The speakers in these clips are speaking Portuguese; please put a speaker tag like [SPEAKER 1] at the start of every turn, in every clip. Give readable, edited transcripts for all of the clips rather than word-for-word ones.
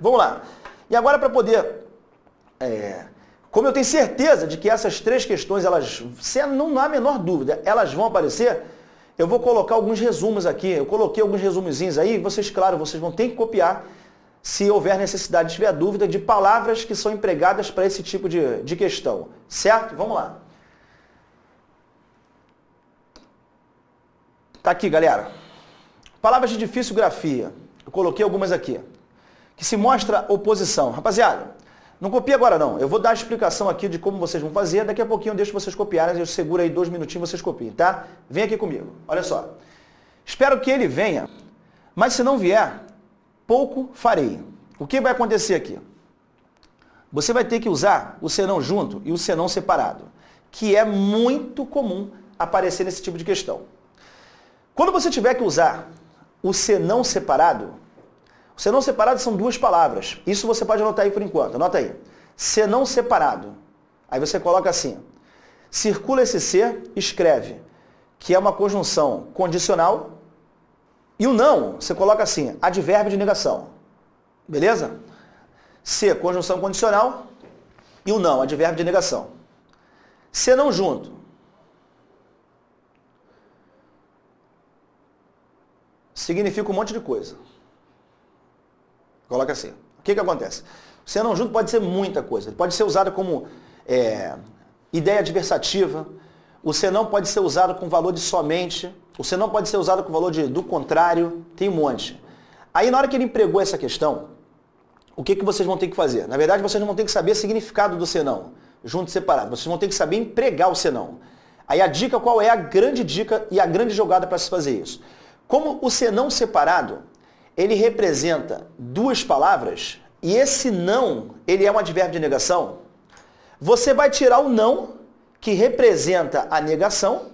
[SPEAKER 1] Vamos lá. E agora para poder... como eu tenho certeza de que essas três questões, não há a menor dúvida, elas vão aparecer, eu vou colocar alguns resumos aqui. Eu coloquei alguns resumozinhos aí, vocês, claro, vocês vão ter que copiar, se houver necessidade, tiver dúvida, de palavras que são empregadas para esse tipo de questão. Certo? Vamos lá. Tá aqui, galera. Palavras de difícil grafia. Eu coloquei algumas aqui. Que se mostra oposição. Rapaziada, não copia agora não. Eu vou dar a explicação aqui de como vocês vão fazer. Daqui a pouquinho eu deixo vocês copiarem. Eu seguro aí 2 minutinhos e vocês copiem, tá? Vem aqui comigo. Olha só. Espero que ele venha, mas se não vier, pouco farei. O que vai acontecer aqui? Você vai ter que usar o senão junto e o senão separado, que é muito comum aparecer nesse tipo de questão. Quando você tiver que usar o senão separado são 2 palavras. Isso você pode anotar aí por enquanto. Anota aí. Senão separado. Aí você coloca assim. Circula esse ser, escreve, que é uma conjunção condicional. E o não, você coloca assim, advérbio de negação. Beleza? Se, conjunção condicional. E o não, advérbio de negação. Senão junto. Significa um monte de coisa. Coloca assim. O que acontece? O senão junto pode ser muita coisa. Ele pode ser usado como ideia adversativa. O senão pode ser usado com valor de somente. O senão pode ser usado com valor do contrário. Tem um monte. Aí, na hora que ele empregou essa questão, o que vocês vão ter que fazer? Na verdade, vocês não vão ter que saber o significado do senão, junto e separado. Vocês vão ter que saber empregar o senão. Aí a dica, qual é a grande dica e a grande jogada para se fazer isso? Como o senão separado, ele representa 2 palavras, e esse não, ele é um advérbio de negação, você vai tirar o não, que representa a negação,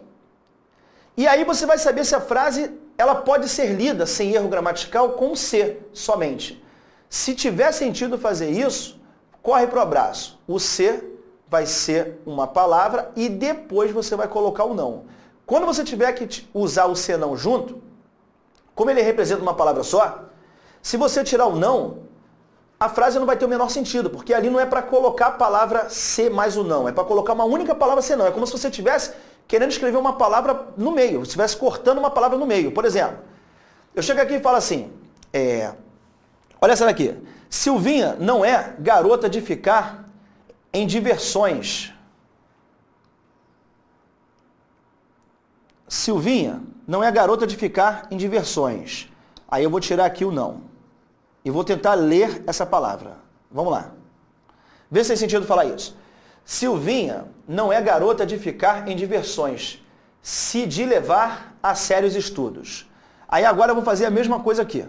[SPEAKER 1] e aí você vai saber se a frase ela pode ser lida sem erro gramatical com ser somente. Se tiver sentido fazer isso, corre para o abraço. O ser vai ser uma palavra e depois você vai colocar o não. Quando você tiver que usar o senão junto, como ele representa uma palavra só, se você tirar o não, a frase não vai ter o menor sentido, porque ali não é para colocar a palavra ser mais o não, é para colocar uma única palavra senão. É como se você estivesse querendo escrever uma palavra no meio, se estivesse cortando uma palavra no meio. Por exemplo, eu chego aqui e falo assim, olha essa daqui, Silvinha não é garota de ficar em diversões. Silvinha não é garota de ficar em diversões. Aí eu vou tirar aqui o não. E vou tentar ler essa palavra. Vamos lá. Vê se tem sentido falar isso. Silvinha não é garota de ficar em diversões, se de levar a sério os estudos. Aí agora eu vou fazer a mesma coisa aqui.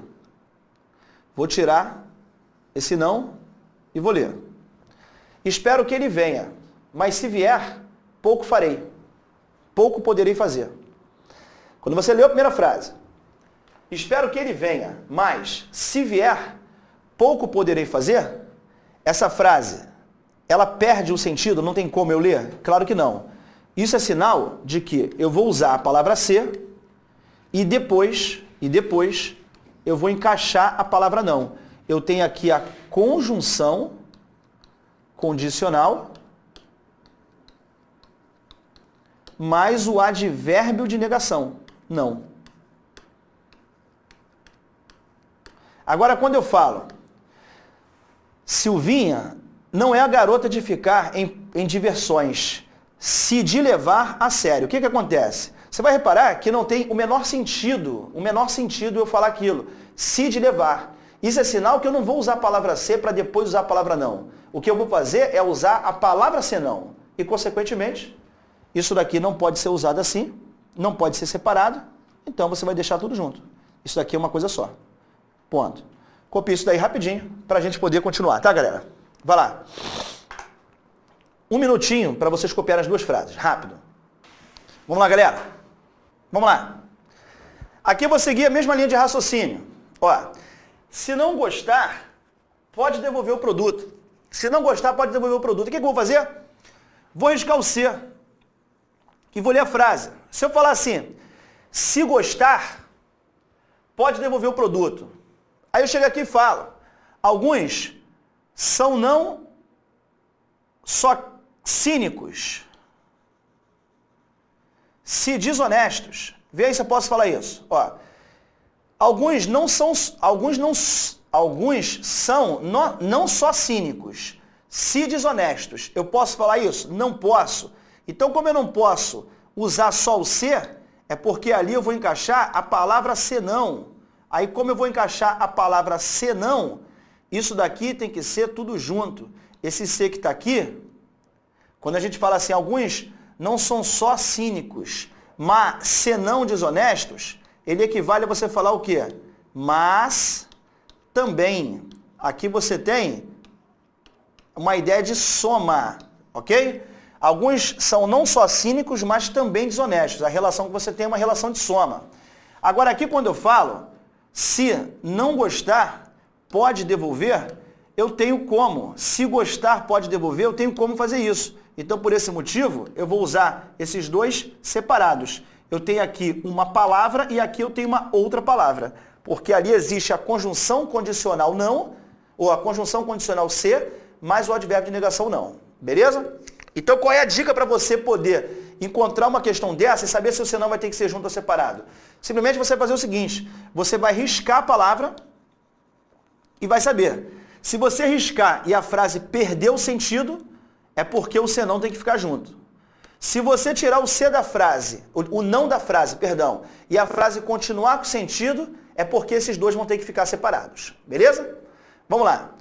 [SPEAKER 1] Vou tirar esse não e vou ler. Espero que ele venha, mas se vier, pouco farei. Pouco poderei fazer. Quando você leu a primeira frase, espero que ele venha, mas se vier, pouco poderei fazer, essa frase, ela perde o sentido, não tem como eu ler? Claro que não. Isso é sinal de que eu vou usar a palavra ser e depois eu vou encaixar a palavra não. Eu tenho aqui a conjunção condicional mais o advérbio de negação. Não. Agora, quando eu falo, Silvinha não é a garota de ficar em diversões, se de levar a sério. O que acontece? Você vai reparar que não tem o menor sentido eu falar aquilo. Se de levar. Isso é sinal que eu não vou usar a palavra ser para depois usar a palavra não. O que eu vou fazer é usar a palavra senão. E, consequentemente, isso daqui não pode ser usado assim, não pode ser separado, então você vai deixar tudo junto. Isso daqui é uma coisa só. Ponto. Copie isso daí rapidinho para a gente poder continuar, tá, galera? Vai lá. 1 minutinho para vocês copiarem as 2 frases. Rápido. Vamos lá, galera. Vamos lá. Aqui eu vou seguir a mesma linha de raciocínio. Ó, se não gostar, pode devolver o produto. Se não gostar, pode devolver o produto. O que eu vou fazer? Vou riscar o C. E vou ler a frase. Se eu falar assim, se gostar, pode devolver o produto. Aí eu chego aqui e falo, Alguns são não só cínicos, se desonestos. Vê aí se eu posso falar isso. Ó, alguns são não só cínicos, se desonestos. Eu posso falar isso? Não posso. Então, como eu não posso usar só o ser, é porque ali eu vou encaixar a palavra senão. Aí, como eu vou encaixar a palavra senão, isso daqui tem que ser tudo junto. Esse ser que está aqui, quando a gente fala assim, alguns não são só cínicos, mas senão desonestos, ele equivale a você falar o quê? Mas também. Aqui você tem uma ideia de soma, ok? Alguns são não só cínicos, mas também desonestos. A relação que você tem é uma relação de soma. Agora aqui quando eu falo, se não gostar, pode devolver, eu tenho como. Se gostar, pode devolver, eu tenho como fazer isso. Então, por esse motivo, eu vou usar esses dois separados. Eu tenho aqui uma palavra e aqui eu tenho uma outra palavra. Porque ali existe a conjunção condicional não, ou a conjunção condicional ser, mais o advérbio de negação não. Beleza? Então, qual é a dica para você poder encontrar uma questão dessa e saber se o senão vai ter que ser junto ou separado? Simplesmente você vai fazer o seguinte, você vai riscar a palavra e vai saber. Se você riscar e a frase perdeu o sentido, é porque o senão tem que ficar junto. Se você tirar o ser da frase, o não da frase, perdão, e a frase continuar com sentido, é porque esses dois vão ter que ficar separados. Beleza? Vamos lá.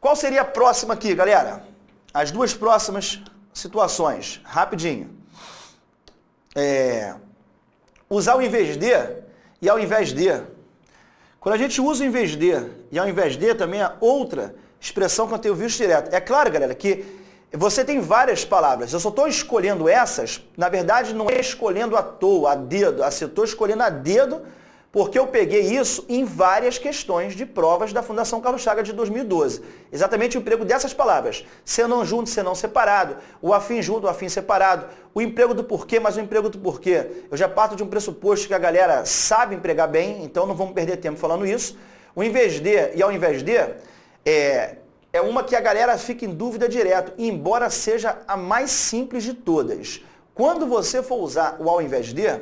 [SPEAKER 1] Qual seria a próxima aqui, galera? As duas próximas situações. Rapidinho. Usar o em vez de e ao invés de. Quando a gente usa o em vez de e ao invés de também é outra expressão que eu tenho visto direto. É claro, galera, que você tem várias palavras. Eu só estou escolhendo essas, na verdade não é escolhendo à toa, a dedo. Assim, eu estou escolhendo a dedo porque eu peguei isso em várias questões de provas da Fundação Carlos Chagas de 2012. Exatamente o emprego dessas palavras. Senão junto, senão separado. O afim junto, o afim separado. O emprego do porquê, mas o emprego do porquê. Eu já parto de um pressuposto que a galera sabe empregar bem, então não vamos perder tempo falando isso. O em vez de e ao invés de é uma que a galera fica em dúvida direto, embora seja a mais simples de todas. Quando você for usar o ao invés de,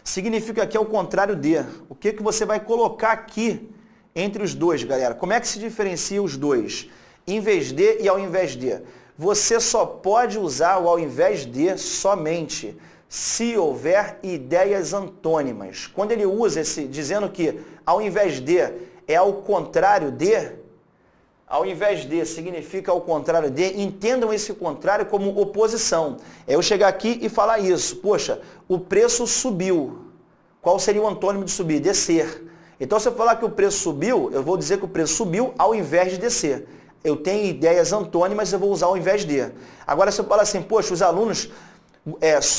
[SPEAKER 1] significa que é o contrário de. O que você vai colocar aqui entre os dois, galera? Como é que se diferencia os dois? Em vez de e ao invés de. Você só pode usar o ao invés de somente se houver ideias antônimas. Quando ele usa esse, dizendo que ao invés de é ao contrário de, ao invés de significa ao contrário de, entendam esse contrário como oposição. É eu chegar aqui e falar isso. Poxa, o preço subiu. Qual seria o antônimo de subir? Descer. Então, se eu falar que o preço subiu, eu vou dizer que o preço subiu ao invés de descer. Eu tenho ideias antônimas, eu vou usar ao invés de. Agora, se eu falar assim, poxa, os alunos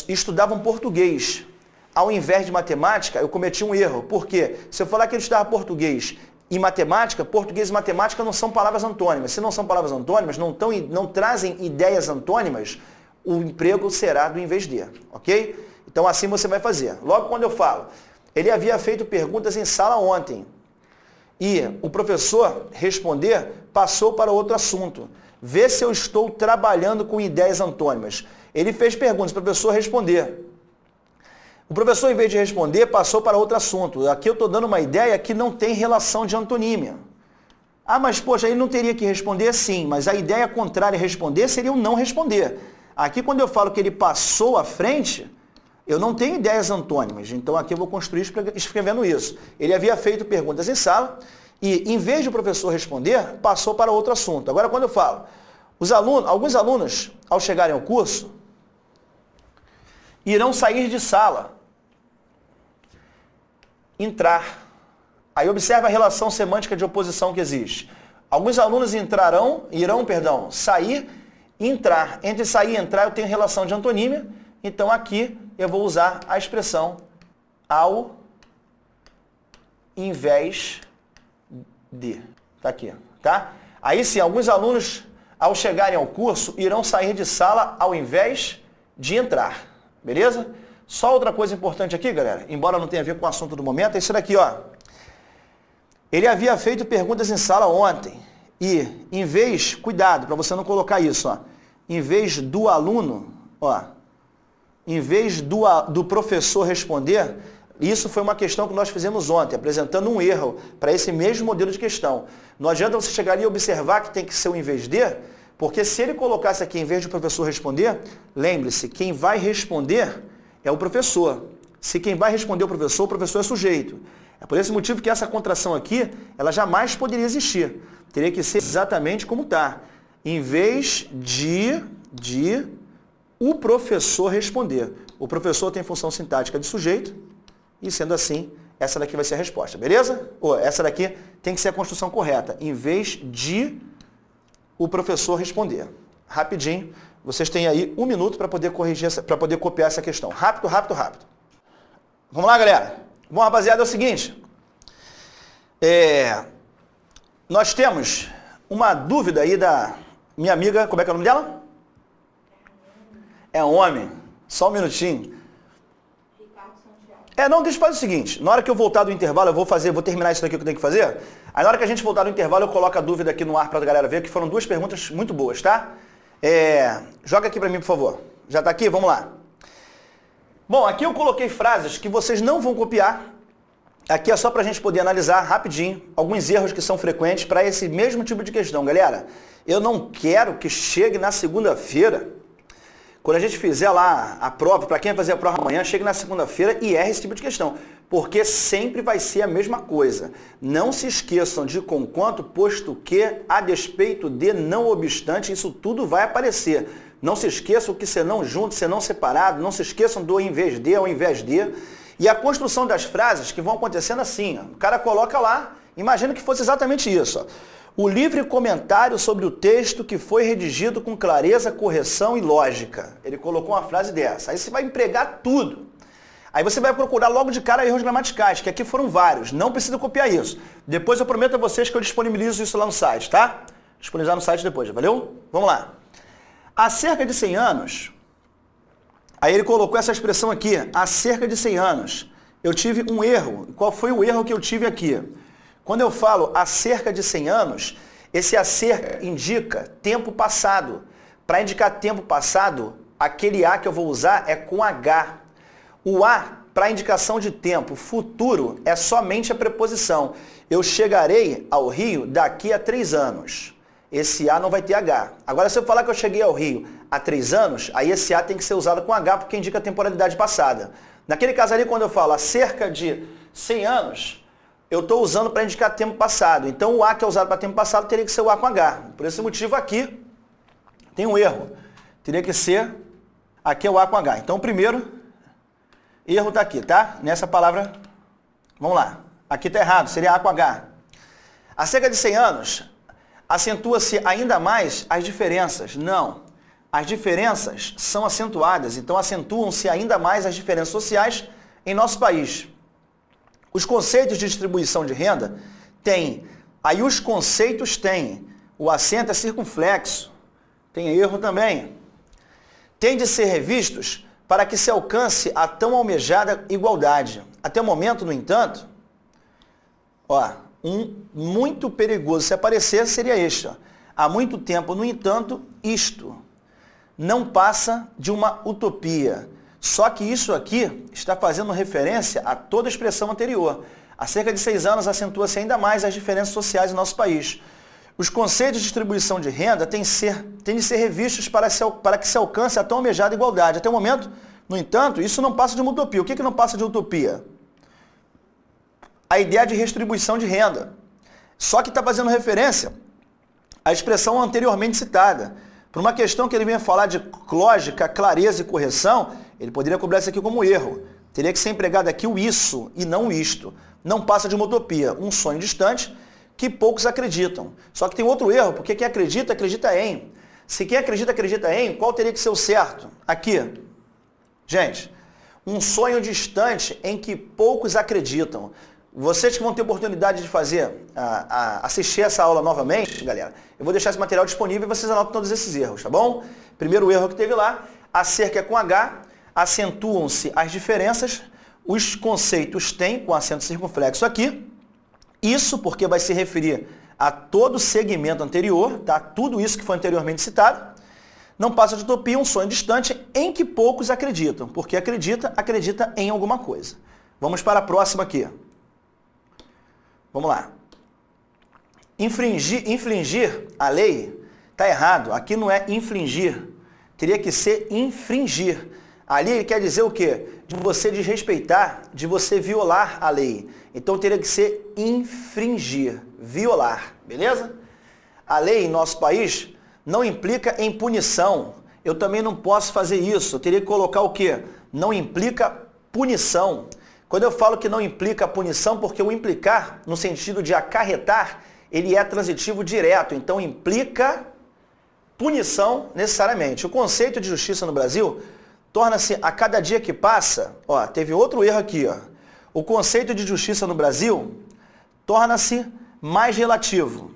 [SPEAKER 1] estudavam português. Ao invés de matemática, eu cometi um erro. Por quê? Se eu falar que eles estudavam português e matemática, português e matemática não são palavras antônimas. Se não são palavras antônimas, não trazem ideias antônimas, o emprego será do em vez de, ok? Então assim você vai fazer. Logo quando eu falo, ele havia feito perguntas em sala ontem e o professor responder passou para outro assunto. Vê se eu estou trabalhando com ideias antônimas. Ele fez perguntas, o professor responder. O professor, em vez de responder, passou para outro assunto. Aqui eu estou dando uma ideia que não tem relação de antonímia. Ah, mas poxa, ele não teria que responder? Sim, mas a ideia contrária a responder seria o não responder. Aqui quando eu falo que ele passou à frente, eu não tenho ideias antônimas. Então aqui eu vou construir escrevendo isso. Ele havia feito perguntas em sala e, em vez de o professor responder, passou para outro assunto. Agora quando eu falo, alguns alunos, ao chegarem ao curso, irão sair de sala, entrar. Aí observa a relação semântica de oposição que existe. Alguns alunos irão sair e entrar. Entre sair e entrar eu tenho relação de antonímia, então aqui eu vou usar a expressão ao invés de. Tá aqui, tá? Aí sim, alguns alunos, ao chegarem ao curso, irão sair de sala ao invés de entrar. Beleza? Só outra coisa importante aqui, galera, embora não tenha a ver com o assunto do momento, é isso daqui, ó. Ele havia feito perguntas em sala ontem E, em vez, cuidado para você não colocar isso, ó, em vez do aluno, ó, em vez do professor responder, isso foi uma questão que nós fizemos ontem, apresentando um erro para esse mesmo modelo de questão. Não adianta você chegar ali e observar que tem que ser o em vez de, porque se ele colocasse aqui em vez do professor responder, lembre-se, quem vai responder é o professor. Se quem vai responder é o professor é sujeito. É por esse motivo que essa contração aqui, ela jamais poderia existir. Teria que ser exatamente como está. Em vez de o professor responder. O professor tem função sintática de sujeito e, sendo assim, essa daqui vai ser a resposta, beleza? Ou essa daqui tem que ser a construção correta. Em vez de o professor responder. Rapidinho, vocês têm aí 1 minuto para poder corrigir, para poder copiar essa questão. Rápido, rápido, rápido. Vamos lá, galera. Bom, rapaziada, é o seguinte. Nós temos uma dúvida aí da minha amiga, como é que é o nome dela? É homem. Só um minutinho. Não, deixa eu fazer o seguinte. Na hora que eu voltar do intervalo, eu vou terminar isso daqui que eu tenho que fazer. Aí na hora que a gente voltar do intervalo, eu coloco a dúvida aqui no ar para a galera ver, que foram 2 perguntas muito boas, tá? Joga aqui para mim, por favor. Já está aqui? Vamos lá. Bom, aqui eu coloquei frases que vocês não vão copiar. Aqui é só para a gente poder analisar rapidinho alguns erros que são frequentes para esse mesmo tipo de questão. Galera, eu não quero que chegue na segunda-feira, quando a gente fizer lá a prova, para quem vai fazer a prova amanhã, chegue na segunda-feira e erre esse tipo de questão. Porque sempre vai ser a mesma coisa. Não se esqueçam de conquanto, posto que, a despeito de, não obstante, isso tudo vai aparecer. Não se esqueçam que senão junto, senão separado, não se esqueçam do em vez de, ao invés de. E a construção das frases que vão acontecendo assim, ó. O cara coloca lá, imagina que fosse exatamente isso, ó. O livre comentário sobre o texto que foi redigido com clareza, correção e lógica. Ele colocou uma frase dessa. Aí você vai empregar tudo. Aí você vai procurar logo de cara erros gramaticais, que aqui foram vários. Não precisa copiar isso. Depois eu prometo a vocês que eu disponibilizo isso lá no site, tá? Disponibilizar no site depois, valeu? Vamos lá. Há cerca de 100 anos, aí ele colocou essa expressão aqui, há cerca de 100 anos, eu tive um erro. Qual foi o erro que eu tive aqui? Quando eu falo há cerca de 100 anos, esse há cerca indica tempo passado. Para indicar tempo passado, aquele A que eu vou usar é com H. O A, para indicação de tempo futuro, é somente a preposição. Eu chegarei ao Rio daqui a 3 anos. Esse A não vai ter H. Agora, se eu falar que eu cheguei ao Rio há 3 anos, aí esse A tem que ser usado com H, porque indica a temporalidade passada. Naquele caso ali, quando eu falo há cerca de 100 anos, eu estou usando para indicar tempo passado. Então, o A que é usado para tempo passado teria que ser o A com H. Por esse motivo, aqui tem um erro. Teria que ser, aqui é o A com H. Então, o primeiro erro está aqui, tá? Nessa palavra, vamos lá. Aqui está errado, seria A com H. Há cerca de 100 anos, acentua-se ainda mais as diferenças. Não. As diferenças são acentuadas, então acentuam-se ainda mais as diferenças sociais em nosso país. Os conceitos de distribuição de renda têm, aí os conceitos têm, o acento é circunflexo, tem erro também. Tem de ser revistos para que se alcance a tão almejada igualdade. Até o momento, no entanto, um muito perigoso se aparecer seria este. Há muito tempo, no entanto, isto não passa de uma utopia. Só que isso aqui está fazendo referência a toda a expressão anterior. Há cerca de 6 anos acentua-se ainda mais as diferenças sociais em nosso país. Os conceitos de distribuição de renda têm de ser revistos para que se alcance a tão almejada igualdade. Até o momento, no entanto, isso não passa de uma utopia. O que não passa de utopia? A ideia de redistribuição de renda. Só que está fazendo referência à expressão anteriormente citada. Por uma questão que ele vem falar de lógica, clareza e correção, ele poderia cobrar isso aqui como erro. Teria que ser empregado aqui o isso e não o isto. Não passa de uma utopia, um sonho distante que poucos acreditam. Só que tem outro erro, porque quem acredita, acredita em. Se quem acredita, acredita em, qual teria que ser o certo? Aqui. Gente, um sonho distante em que poucos acreditam. Vocês que vão ter oportunidade de assistir essa aula novamente, galera, eu vou deixar esse material disponível e vocês anotam todos esses erros, tá bom? Primeiro erro que teve lá, a cerca é com H, acentuam-se as diferenças, os conceitos têm com acento circunflexo aqui, isso porque vai se referir a todo segmento anterior, tá? Tudo isso que foi anteriormente citado, não passa de utopia, um sonho distante em que poucos acreditam, porque acredita em alguma coisa. Vamos para a próxima aqui. Vamos lá. Infringir a lei está errado. Aqui não é infringir. Teria que ser infringir. Ali ele quer dizer o quê? De você desrespeitar, de você violar a lei. Então teria que ser infringir, violar, beleza? A lei em nosso país não implica em punição. Eu também não posso fazer isso. Eu teria que colocar o quê? Não implica punição. Quando eu falo que não implica punição, porque o implicar, no sentido de acarretar, ele é transitivo direto. Então implica punição necessariamente. O conceito de justiça no Brasil torna-se, a cada dia que passa, ó, teve outro erro aqui, ó. O conceito de justiça no Brasil torna-se mais relativo.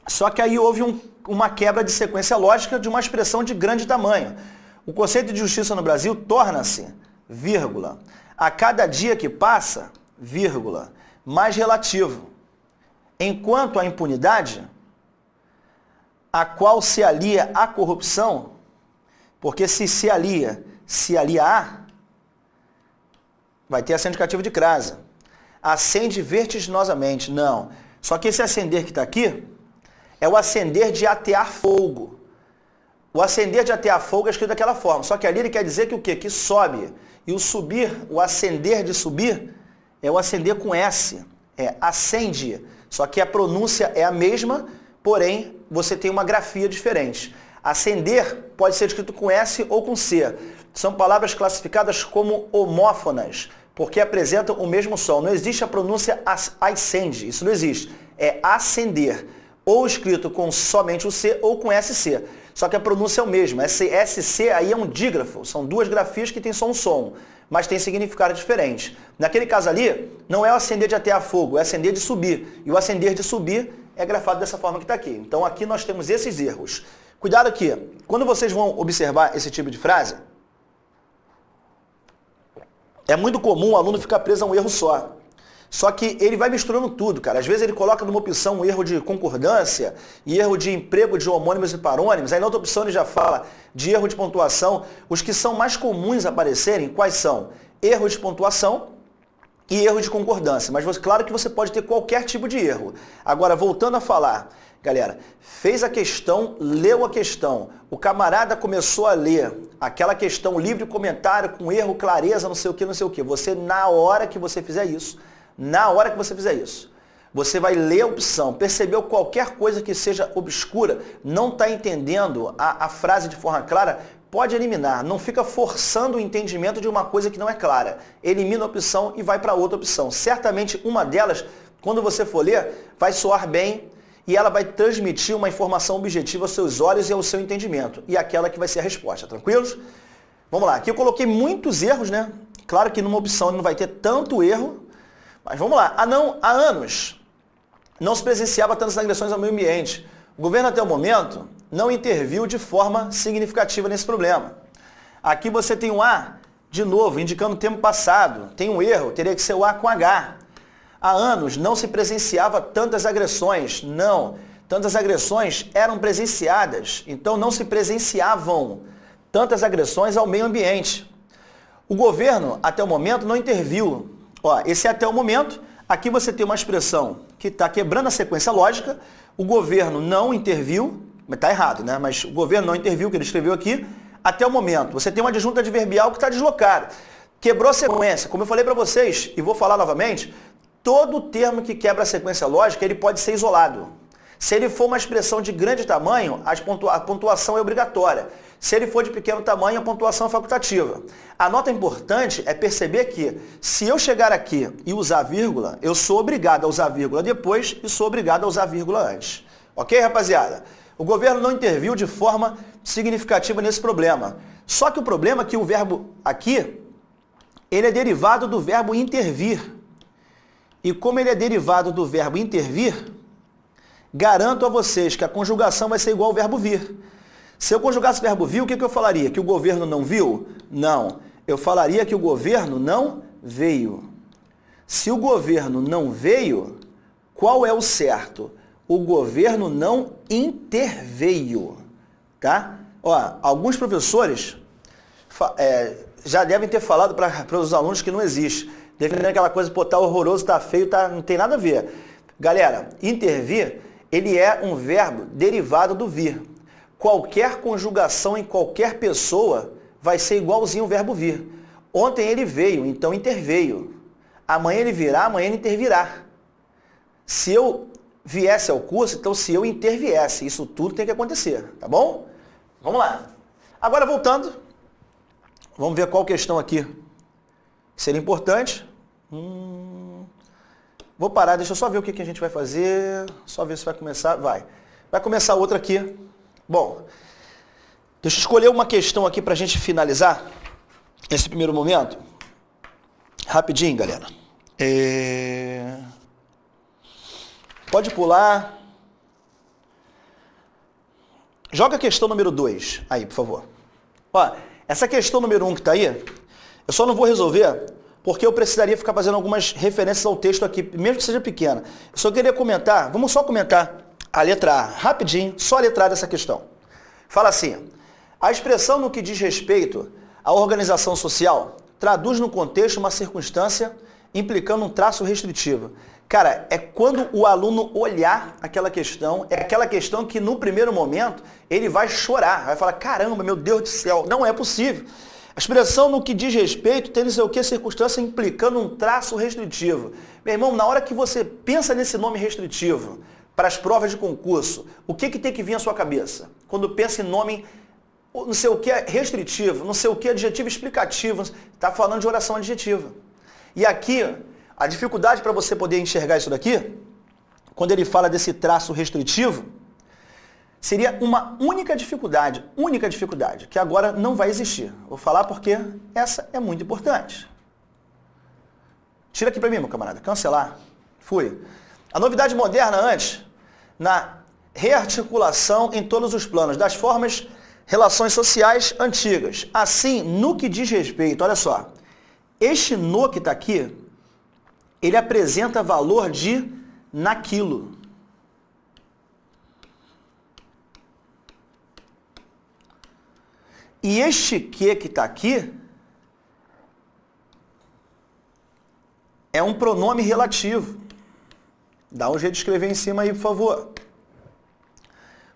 [SPEAKER 1] Só que aí houve uma quebra de sequência lógica de uma expressão de grande tamanho. O conceito de justiça no Brasil torna-se, vírgula, a cada dia que passa, vírgula, mais relativo. Enquanto a impunidade, a qual se alia à corrupção, porque se alia a, vai ter acento indicativo de crase. Acende vertiginosamente, não. Só que esse acender que está aqui é o acender de atear fogo. O acender de atear fogo é escrito daquela forma. Só que ali ele quer dizer que o quê? Que sobe. E o subir, o acender de subir, é o acender com S. É acende. Só que a pronúncia é a mesma, porém você tem uma grafia diferente. Acender pode ser escrito com S ou com C. São palavras classificadas como homófonas, porque apresentam o mesmo som. Não existe a pronúncia ascende, isso não existe. É acender, ou escrito com somente o C ou com SC. Só que a pronúncia é o mesmo. Esse SC aí é um dígrafo, são duas grafias que têm só um som, mas tem significado diferente. Naquele caso ali, não é o acender de atear fogo, é acender de subir. E o acender de subir é grafado dessa forma que está aqui. Então aqui nós temos esses erros. Cuidado aqui, quando vocês vão observar esse tipo de frase, é muito comum o aluno ficar preso a um erro só. Só que ele vai misturando tudo, cara. Às vezes ele coloca numa opção um erro de concordância e erro de emprego de homônimos e parônimos. Aí na outra opção ele já fala de erro de pontuação. Os que são mais comuns aparecerem, quais são? Erro de pontuação e erro de concordância. Mas claro que você pode ter qualquer tipo de erro. Agora, voltando a falar, galera, fez a questão, leu a questão, o camarada começou a ler aquela questão, livre comentário, com erro, clareza, não sei o que, não sei o que. Você, na hora que você fizer isso, você vai ler a opção, percebeu qualquer coisa que seja obscura, não está entendendo a frase de forma clara, pode eliminar, não fica forçando o entendimento de uma coisa que não é clara. Elimina a opção e vai para outra opção. Certamente uma delas, quando você for ler, vai soar bem e ela vai transmitir uma informação objetiva aos seus olhos e ao seu entendimento. E aquela que vai ser a resposta, tranquilos? Vamos lá, aqui eu coloquei muitos erros, né? Claro que numa opção não vai ter tanto erro, mas vamos lá. Há anos não se presenciava tantas agressões ao meio ambiente. O governo até o momento não interviu de forma significativa nesse problema. Aqui você tem um A, de novo, indicando o tempo passado. Tem um erro, teria que ser o A com H. Há anos não se presenciava tantas agressões. Não, tantas agressões eram presenciadas, então não se presenciavam tantas agressões ao meio ambiente. O governo, até o momento, não interviu. Ó, esse é até o momento. Aqui você tem uma expressão que está quebrando a sequência lógica. O governo não interviu, mas está errado, né? Mas o governo não interviu, que ele escreveu aqui, até o momento. Você tem uma adjunta adverbial que está deslocada. Quebrou a sequência. Como eu falei para vocês, e vou falar novamente, todo termo que quebra a sequência lógica, ele pode ser isolado. Se ele for uma expressão de grande tamanho, a pontuação é obrigatória. Se ele for de pequeno tamanho, a pontuação é facultativa. A nota importante é perceber que, se eu chegar aqui e usar vírgula, eu sou obrigado a usar vírgula depois e sou obrigado a usar vírgula antes. Ok, rapaziada? O governo não interviu de forma significativa nesse problema. Só que o problema é que o verbo aqui, ele é derivado do verbo intervir. E como ele é derivado do verbo intervir, garanto a vocês que a conjugação vai ser igual ao verbo vir. Se eu conjugasse o verbo vir, o que eu falaria? Que o governo não viu? Não. Eu falaria que o governo não veio. Se o governo não veio, Qual é o certo? O governo não interveio, tá? Ó, alguns professores já devem ter falado para os alunos que não existe. Defendendo aquela coisa, pô, tá horroroso, tá feio, não tem nada a ver. Galera, intervir, ele é um verbo derivado do vir. Qualquer conjugação em qualquer pessoa vai ser igualzinho o verbo vir. Ontem ele veio, então interveio. Amanhã ele virá, amanhã ele intervirá. Se eu viesse ao curso, então se eu interviesse, isso tudo tem que acontecer, tá bom? Vamos lá. Agora voltando, vamos ver qual questão aqui seria importante. Vou parar, deixa eu só ver o que a gente vai fazer, só ver se vai começar, vai começar outra aqui. Bom, deixa eu escolher uma questão aqui para a gente finalizar esse primeiro momento. Rapidinho, galera. Pode pular. Joga a questão número 2 aí, por favor. Ó, essa questão número 1 que está aí, eu só não vou resolver porque eu precisaria ficar fazendo algumas referências ao texto aqui, mesmo que seja pequena. Eu só queria comentar, vamos só comentar a letra A, rapidinho, só a letra A dessa questão. Fala assim, a expressão no que diz respeito à organização social traduz no contexto uma circunstância implicando um traço restritivo. Cara, é quando o aluno olhar aquela questão, é aquela questão que no primeiro momento ele vai chorar, vai falar, caramba, meu Deus do céu, não é possível. A expressão no que diz respeito tem não sei o que, circunstância implicando um traço restritivo. Meu irmão, na hora que você pensa nesse nome restritivo para as provas de concurso, o que tem que vir à sua cabeça? Quando pensa em nome, não sei o que restritivo, não sei o que adjetivo explicativo, está falando de oração adjetiva. E aqui, a dificuldade para você poder enxergar isso daqui, quando ele fala desse traço restritivo, seria uma única dificuldade, que agora não vai existir. Vou falar porque essa é muito importante. Tira aqui para mim, meu camarada. Cancelar. Fui. A novidade moderna antes, na rearticulação em todos os planos, das formas, relações sociais antigas. Assim, no que diz respeito, olha só, este no que está aqui, ele apresenta valor de naquilo. E este que está aqui é um pronome relativo. Dá um jeito de escrever em cima aí, por favor.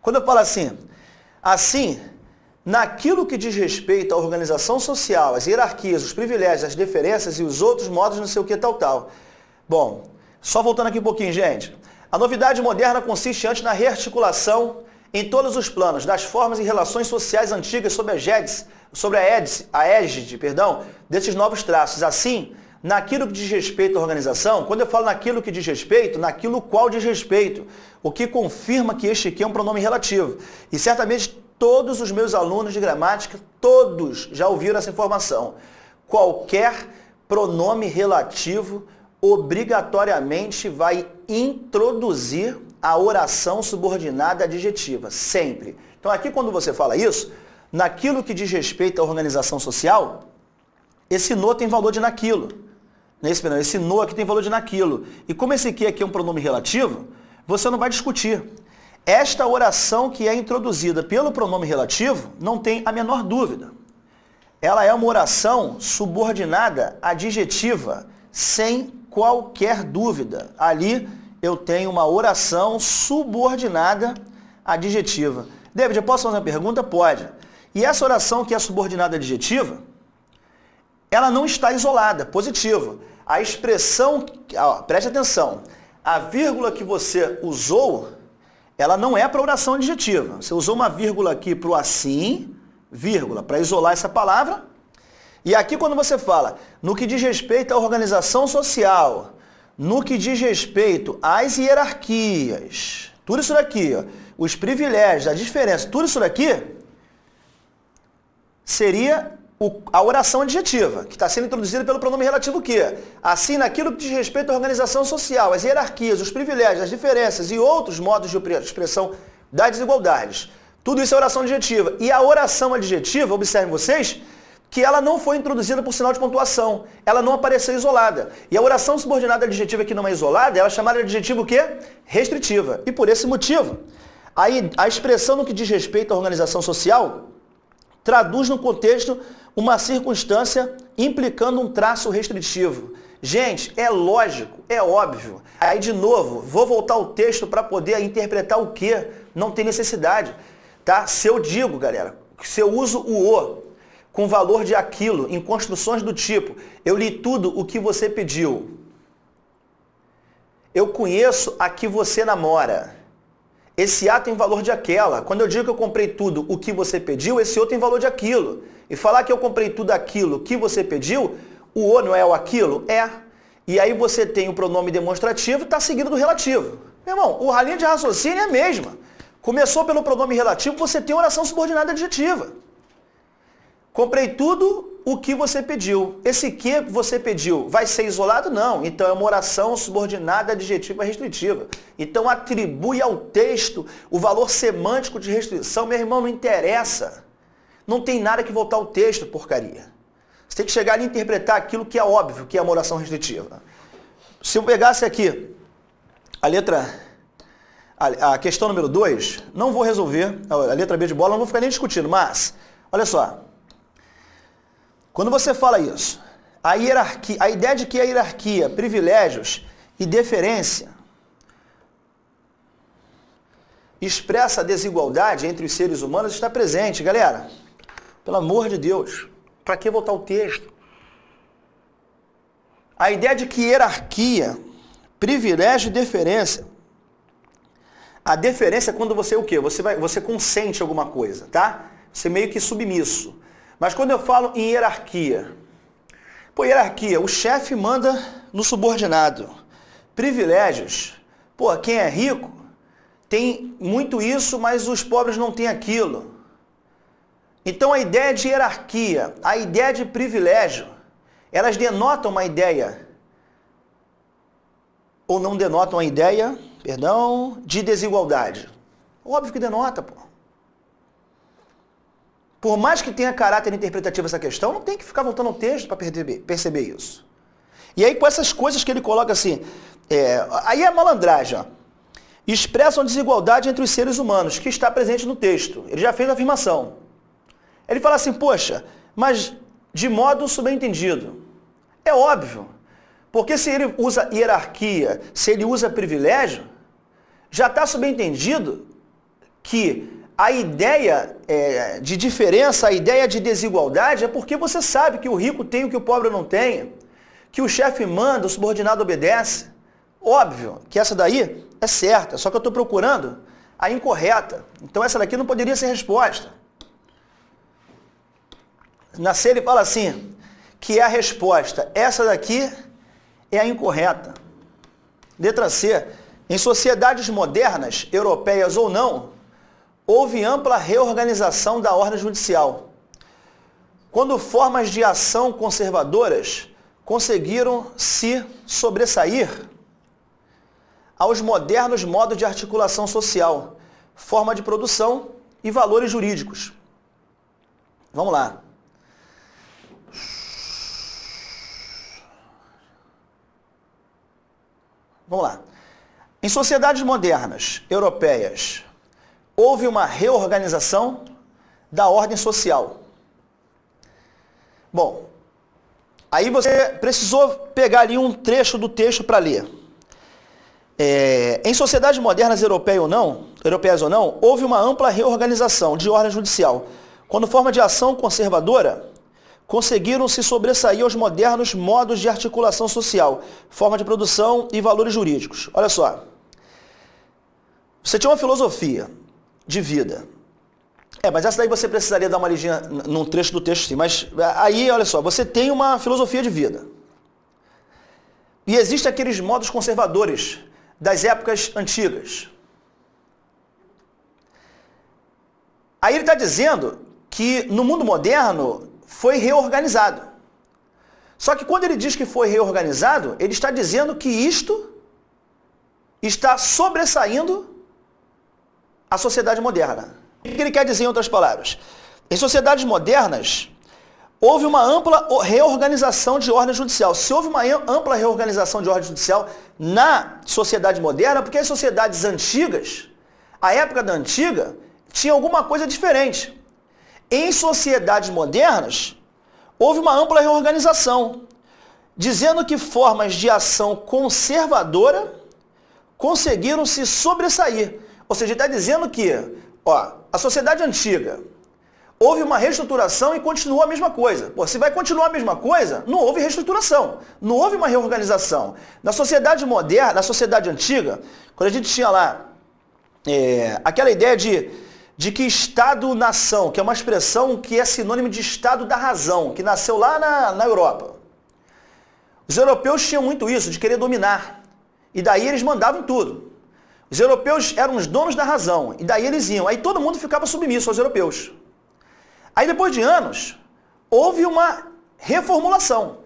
[SPEAKER 1] Quando eu falo assim, naquilo que diz respeito à organização social, às hierarquias, os privilégios, as diferenças e os outros modos não sei o que tal. Bom, só voltando aqui um pouquinho, gente. A novidade moderna consiste antes na rearticulação em todos os planos, das formas e relações sociais antigas sob a égide, desses novos traços. Assim, naquilo que diz respeito à organização, quando eu falo naquilo que diz respeito, naquilo qual diz respeito, o que confirma que este aqui é um pronome relativo. E certamente todos os meus alunos de gramática, todos já ouviram essa informação. Qualquer pronome relativo obrigatoriamente vai introduzir a oração subordinada adjetiva, sempre. Então aqui quando você fala isso, naquilo que diz respeito à organização social, esse no tem valor de naquilo. Esse no aqui tem valor de naquilo. E como esse aqui é um pronome relativo, você não vai discutir. Esta oração que é introduzida pelo pronome relativo não tem a menor dúvida. Ela é uma oração subordinada adjetiva, sem qualquer dúvida. Ali eu tenho uma oração subordinada adjetiva. David, eu posso fazer uma pergunta? Pode. E essa oração que é subordinada adjetiva, ela não está isolada, positivo. A expressão, preste atenção, a vírgula que você usou, ela não é para oração adjetiva. Você usou uma vírgula aqui para o assim, vírgula, para isolar essa palavra. E aqui quando você fala, no que diz respeito à organização social, no que diz respeito às hierarquias, tudo isso daqui, os privilégios, a diferença, tudo isso daqui seria a oração adjetiva, que está sendo introduzida pelo pronome relativo que? Assim, naquilo que diz respeito à organização social, às hierarquias, os privilégios, as diferenças e outros modos de expressão das desigualdades. Tudo isso é oração adjetiva. E a oração adjetiva, observem vocês, que ela não foi introduzida por sinal de pontuação. Ela não apareceu isolada. E a oração subordinada adjetiva que não é isolada, ela é chamada de adjetivo o quê? Restritiva. E por esse motivo, aí a expressão no que diz respeito à organização social traduz no contexto uma circunstância implicando um traço restritivo. Gente, é lógico, é óbvio. Aí, de novo, vou voltar ao texto para poder interpretar o que não tem necessidade. Tá? Se eu digo, galera, se eu uso o com valor de aquilo, em construções do tipo, eu li tudo o que você pediu. Eu conheço a que você namora. Esse A tem valor de aquela. Quando eu digo que eu comprei tudo o que você pediu, esse O tem valor de aquilo. E falar que eu comprei tudo aquilo que você pediu, o O não é o aquilo? É. E aí você tem o pronome demonstrativo e está seguido do relativo. Meu irmão, a linha de raciocínio é a mesma. Começou pelo pronome relativo, você tem oração subordinada adjetiva. Comprei tudo o que você pediu. Esse que você pediu vai ser isolado? Não. Então é uma oração subordinada adjetiva restritiva. Então atribui ao texto o valor semântico de restrição. Meu irmão, não interessa. Não tem nada que voltar ao texto, porcaria. Você tem que chegar e interpretar aquilo que é óbvio, que é uma oração restritiva. Se eu pegasse aqui a questão número 2, não vou resolver, a letra B de bola, não vou ficar nem discutindo, mas, olha só. Quando você fala isso, a ideia de que a hierarquia, privilégios e deferência expressa a desigualdade entre os seres humanos está presente, galera. Pelo amor de Deus, para que voltar ao texto? A ideia de que hierarquia, privilégio e deferência. A deferência é quando você o quê? Você consente alguma coisa, tá? Você meio que submisso. Mas quando eu falo em hierarquia, hierarquia, o chefe manda no subordinado. Privilégios, quem é rico tem muito isso, mas os pobres não têm aquilo. Então a ideia de hierarquia, a ideia de privilégio, elas denotam uma ideia, ou não denotam a ideia, de desigualdade. Óbvio que denota, Por mais que tenha caráter interpretativo essa questão, não tem que ficar voltando ao texto para perceber isso. E aí com essas coisas que ele coloca assim, aí é malandragem, ó. Expressam desigualdade entre os seres humanos, que está presente no texto. Ele já fez a afirmação. Ele fala assim, poxa, mas de modo subentendido. É óbvio, porque se ele usa hierarquia, se ele usa privilégio, já está subentendido que a ideia de diferença, a ideia de desigualdade é porque você sabe que o rico tem o que o pobre não tem, que o chefe manda, o subordinado obedece. Óbvio que essa daí é certa, só que eu estou procurando a incorreta. Então essa daqui não poderia ser resposta. Na C ele fala assim, que é a resposta. Essa daqui é a incorreta. Letra C. Em sociedades modernas, europeias ou não, houve ampla reorganização da ordem judicial, quando formas de ação conservadoras conseguiram se sobressair aos modernos modos de articulação social, forma de produção e valores jurídicos. Vamos lá. Vamos lá. Em sociedades modernas, europeias, houve uma reorganização da ordem social. Bom, aí você precisou pegar ali um trecho do texto para ler. Em sociedades modernas, europeias ou não, houve uma ampla reorganização de ordem judicial, quando forma de ação conservadora conseguiram se sobressair aos modernos modos de articulação social, forma de produção e valores jurídicos. Olha só, você tinha uma filosofia de vida. Mas essa daí você precisaria dar uma lidinha num trecho do texto, sim. Mas aí, olha só, você tem uma filosofia de vida. E existem aqueles modos conservadores das épocas antigas. Aí ele está dizendo que no mundo moderno foi reorganizado. Só que quando ele diz que foi reorganizado, ele está dizendo que isto está sobressaindo a sociedade moderna. O que ele quer dizer em outras palavras? Em sociedades modernas, houve uma ampla reorganização de ordem judicial. Se houve uma ampla reorganização de ordem judicial na sociedade moderna, porque as sociedades antigas, a época da antiga, tinha alguma coisa diferente. Em sociedades modernas, houve uma ampla reorganização, dizendo que formas de ação conservadora conseguiram se sobressair. Ou seja, ele está dizendo que a sociedade antiga houve uma reestruturação e continuou a mesma coisa. Pô, se vai continuar a mesma coisa, não houve reestruturação, não houve uma reorganização. Na sociedade moderna, na sociedade antiga, quando a gente tinha lá aquela ideia de que Estado-nação, que é uma expressão que é sinônimo de Estado da razão, que nasceu lá na Europa. Os europeus tinham muito isso, de querer dominar. E daí eles mandavam tudo. Os europeus eram os donos da razão, e daí eles iam. Aí todo mundo ficava submisso aos europeus. Aí depois de anos, houve uma reformulação.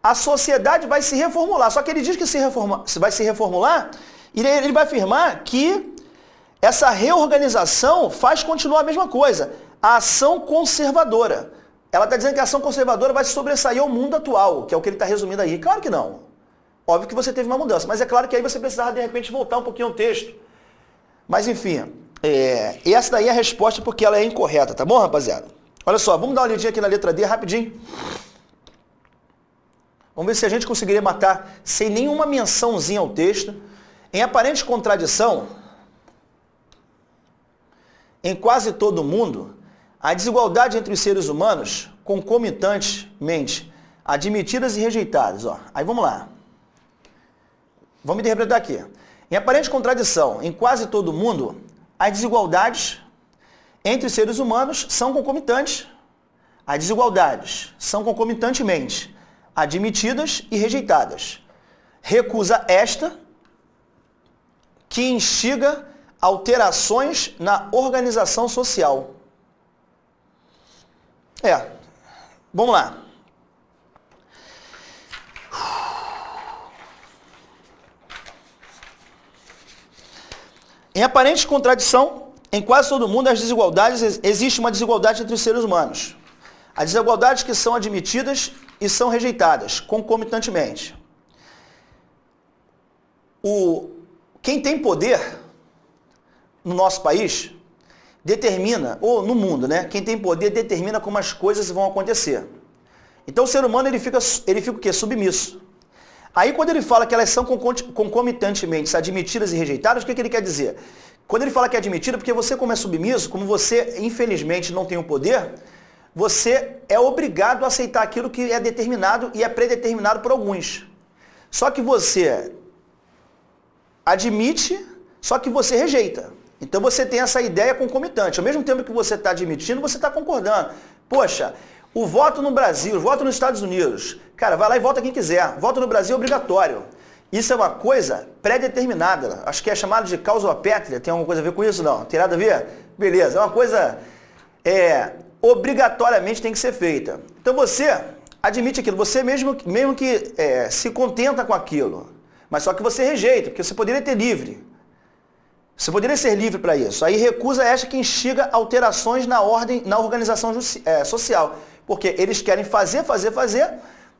[SPEAKER 1] A sociedade vai se reformular, só que ele diz que vai se reformular, e ele vai afirmar que essa reorganização faz continuar a mesma coisa, a ação conservadora. Ela está dizendo que a ação conservadora vai sobressair ao mundo atual, que é o que ele está resumindo aí. Claro que não. Óbvio que você teve uma mudança, mas é claro que aí você precisava de repente voltar um pouquinho ao texto. Mas enfim, essa daí é a resposta porque ela é incorreta, tá bom, rapaziada? Olha só, vamos dar uma olhadinha aqui na letra D rapidinho. Vamos ver se a gente conseguiria matar sem nenhuma mençãozinha ao texto. Em aparente contradição, em quase todo o mundo, a desigualdade entre os seres humanos, concomitantemente, admitidas e rejeitadas. Aí vamos lá. Vamos interpretar aqui. Em aparente contradição, em quase todo o mundo, as desigualdades entre os seres humanos são concomitantes. As desigualdades são concomitantemente admitidas e rejeitadas. Recusa esta que instiga alterações na organização social. Vamos lá. Em aparente contradição, em quase todo mundo, as desigualdades, existe uma desigualdade entre os seres humanos. As desigualdades que são admitidas e são rejeitadas, concomitantemente. Quem tem poder no nosso país determina, ou no mundo, né? Quem tem poder determina como as coisas vão acontecer. Então o ser humano ele fica o quê? Submisso. Aí quando ele fala que elas são concomitantemente admitidas e rejeitadas, o que ele quer dizer? Quando ele fala que é admitida, porque você como é submisso, como você infelizmente não tem o poder, você é obrigado a aceitar aquilo que é determinado e é predeterminado por alguns. Só que você admite, só que você rejeita. Então você tem essa ideia concomitante. Ao mesmo tempo que você está admitindo, você está concordando. Poxa, o voto no Brasil, o voto nos Estados Unidos, cara, vai lá e vota quem quiser. Voto no Brasil é obrigatório. Isso é uma coisa pré-determinada. Acho que é chamado de causa pétrea. Tem alguma coisa a ver com isso? Não. Tem nada a ver? Beleza. É uma coisa obrigatoriamente tem que ser feita. Então você admite aquilo. Você mesmo que se contenta com aquilo. Mas só que você rejeita, porque você poderia ter livre. Você poderia ser livre para isso. Aí recusa esta que instiga alterações na organização social. Porque eles querem fazer.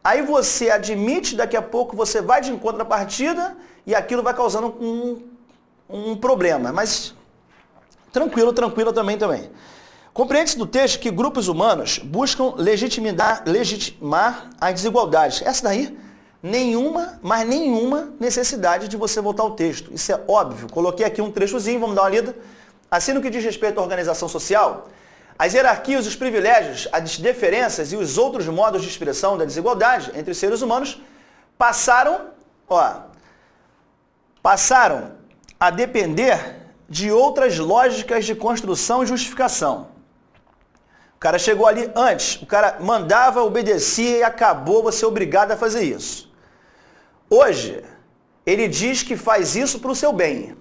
[SPEAKER 1] Aí você admite, daqui a pouco você vai de encontro à partida e aquilo vai causando um problema. Mas tranquilo também. Compreende-se do texto que grupos humanos buscam legitimar as desigualdades. Essa daí, nenhuma necessidade de você voltar ao texto. Isso é óbvio. Coloquei aqui um trechozinho, vamos dar uma lida. Assim, no que diz respeito à organização social, as hierarquias, os privilégios, as diferenças e os outros modos de expressão da desigualdade entre os seres humanos passaram a depender de outras lógicas de construção e justificação. O cara chegou ali antes, o cara mandava, obedecia e acabou você obrigado a fazer isso. Hoje, ele diz que faz isso para o seu bem.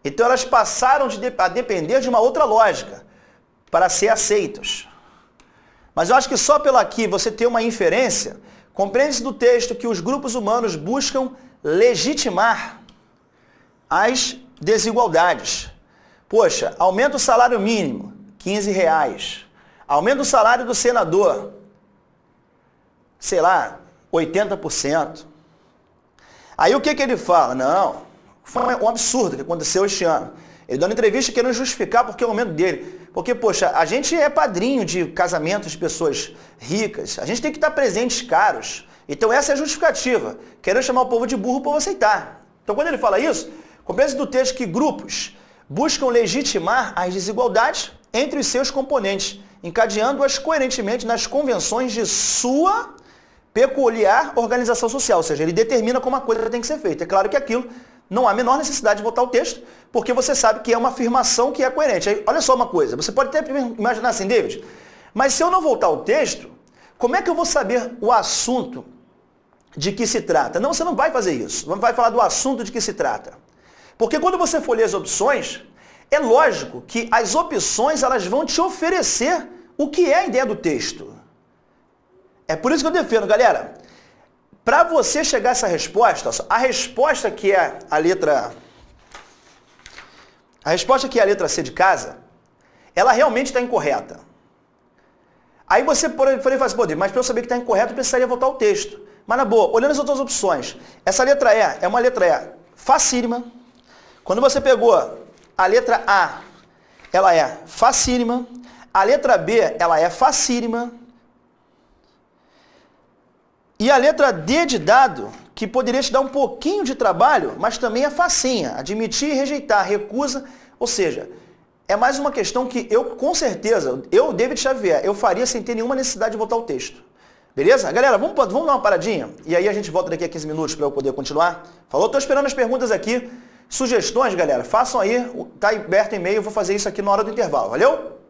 [SPEAKER 1] Então elas passaram a depender de uma outra lógica para ser aceitos. Mas eu acho que só pelo aqui você ter uma inferência, compreende-se do texto que os grupos humanos buscam legitimar as desigualdades. Poxa, aumenta o salário mínimo, R$15. Aumenta o salário do senador, sei lá, 80%. Aí o que ele fala? Não, foi um absurdo que aconteceu este ano. Ele dando entrevista querendo justificar porque é o momento dele. Porque, poxa, a gente é padrinho de casamentos de pessoas ricas. A gente tem que estar presentes caros. Então essa é a justificativa. Querendo chamar o povo de burro para aceitar. Então quando ele fala isso, compreende do texto que grupos buscam legitimar as desigualdades entre os seus componentes, encadeando-as coerentemente nas convenções de sua peculiar organização social. Ou seja, ele determina como a coisa tem que ser feita. É claro que aquilo não há a menor necessidade de voltar o texto, porque você sabe que é uma afirmação que é coerente. Aí, olha só uma coisa, você pode até imaginar assim, David, mas se eu não voltar o texto, como é que eu vou saber o assunto de que se trata? Não, você não vai fazer isso. Não vai falar do assunto de que se trata. Porque quando você for ler as opções, é lógico que as opções elas vão te oferecer o que é a ideia do texto. É por isso que eu defendo, galera. Para você chegar a essa resposta, a resposta que é a letra C de casa, ela realmente está incorreta. Aí você pode falar assim, mas para eu saber que está incorreto, eu precisaria voltar o texto. Mas na boa, olhando as outras opções, essa letra E é uma letra E facílima. Quando você pegou a letra A, ela é facílima. A letra B, ela é facílima. E a letra D de dado, que poderia te dar um pouquinho de trabalho, mas também é facinha. Admitir e rejeitar, recusa. Ou seja, é mais uma questão que eu, com certeza, David Xavier, eu faria sem ter nenhuma necessidade de voltar o texto. Beleza? Galera, vamos dar uma paradinha? E aí a gente volta daqui a 15 minutos para eu poder continuar. Falou? Estou esperando as perguntas aqui. Sugestões, galera, façam aí. Tá aberto o e-mail, eu vou fazer isso aqui na hora do intervalo. Valeu?